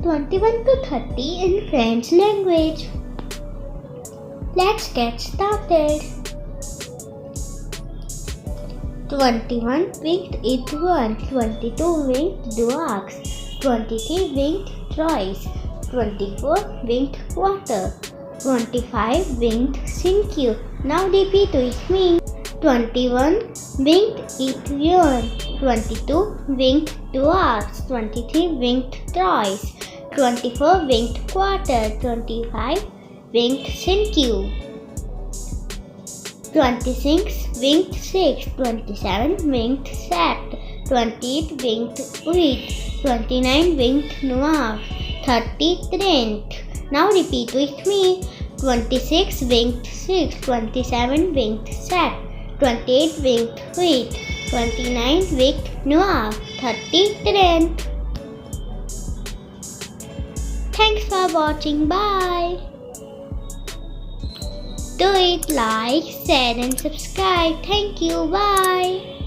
21 to 30 in French language. Let's get started. 21 winged étoile, 22 winged ducks, 23 winged troys, 24 winged water, 25 winged sinque. Now repeat with me. 21 winged étoile, 22 winged ducks, 23 winged troys, 24 winged water, 25 winged sinque, 26 winged six, 27 winged sap, 28 winged wheat, 29 winged noir, 30 trent. Now repeat with me. 26 winged six, 27 winged sap, 28 winged wheat, 29 winged noir, 30 trent. Thanks for watching. Bye. Do it, like, share and subscribe. Thank you. Bye.